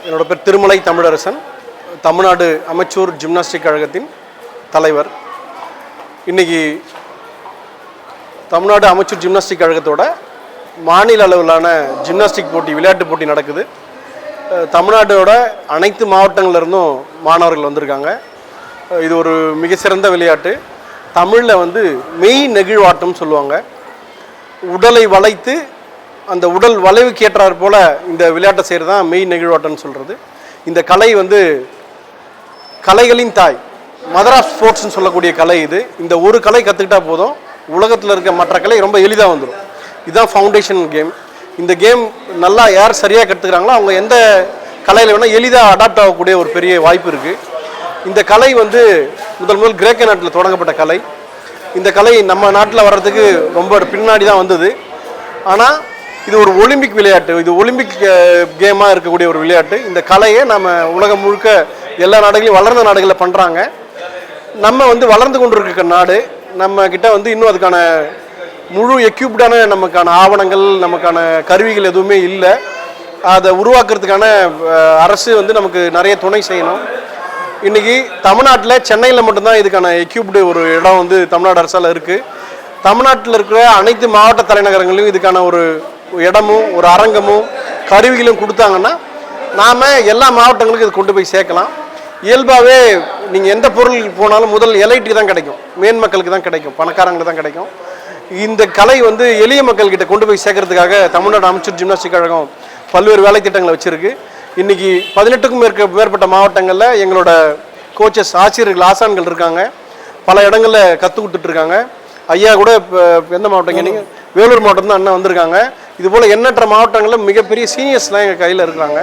என்னோட பேர் Thirumalai Tamilarasan, Tamil Nadu amateur gymnastic கழகத்தின் தலைவர். இன்றைக்கி தமிழ்நாடு அமெச்சூர் ஜிம்னாஸ்டிக் கழகத்தோட மாநில அளவிலான ஜிம்னாஸ்டிக் போட்டி, விளையாட்டு போட்டி நடக்குது. தமிழ்நாட்டோட அனைத்து மாவட்டங்கள்லேருந்தும் மாணவர்கள் வந்திருக்காங்க. இது ஒரு மிக சிறந்த விளையாட்டு. தமிழில் மெய் நெகிழ்வாட்டம் சொல்லுவாங்க. உடலை வளைத்து அந்த உடல் வளைவுக்கு ஏற்றாற் போல் இந்த விளையாட்டை செய்கிறது தான் மெய் நெகிழ்வாட்டம்னு சொல்கிறது. இந்த கலை கலைகளின் தாய், மதர் ஆஃப் ஸ்போர்ட்ஸ்னு சொல்லக்கூடிய கலை இது. இந்த ஒரு கலை கற்றுக்கிட்டா போதும், உலகத்தில் இருக்க மற்ற கலை ரொம்ப எளிதாக வந்துடும். இதுதான் ஃபவுண்டேஷன் கேம். இந்த கேம் நல்லா யார் சரியாக கற்றுக்கிறாங்களோ அவங்க எந்த கலையில் வேணால் எளிதாக அடாப்ட் ஆகக்கூடிய ஒரு பெரிய வாய்ப்பு இருக்குது. இந்த கலை முதல் கிரேக்க நாட்டில் தொடங்கப்பட்ட கலை. இந்த கலை நம்ம நாட்டில் வர்றதுக்கு ரொம்ப பின்னாடி தான் வந்தது. ஆனால் இது ஒரு ஒலிம்பிக் விளையாட்டு, இது ஒலிம்பிக் கேமாக இருக்கக்கூடிய ஒரு விளையாட்டு. இந்த கலையை நம்ம உலகம் முழுக்க எல்லா நாடுகளையும் வளர்ந்த நாடுகளில் பண்ணுறாங்க. நம்ம வளர்ந்து கொண்டிருக்க நாடு, நம்ம கிட்ட இன்னும் அதுக்கான முழு எக்யூப்டான நமக்கான ஆவணங்கள், நமக்கான கருவிகள் எதுவுமே இல்லை. அதை உருவாக்குறதுக்கான அரசு நமக்கு நிறைய துணை செய்யணும். இன்றைக்கி தமிழ்நாட்டில் சென்னையில் மட்டும்தான் இதுக்கான எக்யூப்டு ஒரு இடம் தமிழ்நாடு அரசால் இருக்குது. தமிழ்நாட்டில் இருக்கிற அனைத்து மாவட்ட தலைநகரங்களையும் இதுக்கான ஒரு இடமும் ஒரு அரங்கமும் கருவிகளும் கொடுத்தாங்கன்னா நாம் எல்லா மாவட்டங்களுக்கும் இது கொண்டு போய் சேர்க்கலாம். இயல்பாகவே நீங்கள் எந்த பொருள் போனாலும் முதல் எலைட்டு தான் கிடைக்கும், மேன் மக்களுக்கு தான் கிடைக்கும், பணக்காரங்களுக்கு தான் கிடைக்கும். இந்த கலை எளிய மக்கள்கிட்ட கொண்டு போய் சேர்க்கறதுக்காக தமிழ்நாடு அமெச்சூர் ஜிம்னாஸ்டிக் கழகம் பல்வேறு வேலை திட்டங்களை வச்சுருக்கு. இன்றைக்கி 18க்கும் மேற்பட்ட மாவட்டங்களில் எங்களோட கோச்சஸ், ஆசிரியர்கள், ஆசான்கள் இருக்காங்க. பல இடங்களில் கற்றுக் கொடுத்துட்ருக்காங்க. ஐயா கூட எந்த மாவட்டம் நீங்கள் வேலூர் மாவட்டம் தான் அண்ணன் வந்திருக்காங்க. இதுபோல் எண்ணற்ற மாவட்டங்களில் மிகப்பெரிய சீனியர்ஸ்லாம் எங்கள் கையில் இருக்கிறாங்க.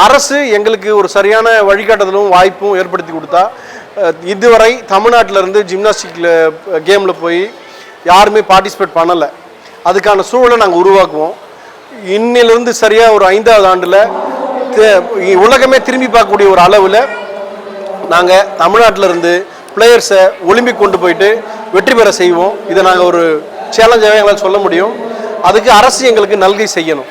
அரசு எங்களுக்கு ஒரு சரியான வழிகாட்டுதலும் வாய்ப்பும் ஏற்படுத்தி கொடுத்தா, இதுவரை தமிழ்நாட்டிலேருந்து ஜிம்னாஸ்டிக்கில் கேமில் போய் யாருமே பார்ட்டிசிபேட் பண்ணலை. அதுக்கான சூழலை நாங்கள் உருவாக்குவோம். இன்னிலிருந்து சரியாக ஒரு 5வது ஆண்டில் உலகமே திரும்பி பார்க்கக்கூடிய ஒரு அளவில் நாங்கள் தமிழ்நாட்டிலேருந்து பிளேயர்ஸை ஒலிம்பிக் கொண்டு போயிட்டு வெற்றி பெற செய்வோம். இதை நாங்கள் ஒரு சேலஞ்சாகவே எங்களால் சொல்ல முடியும். அதுக்கு அரசு எங்களுக்கு நல்கை செய்யணும்.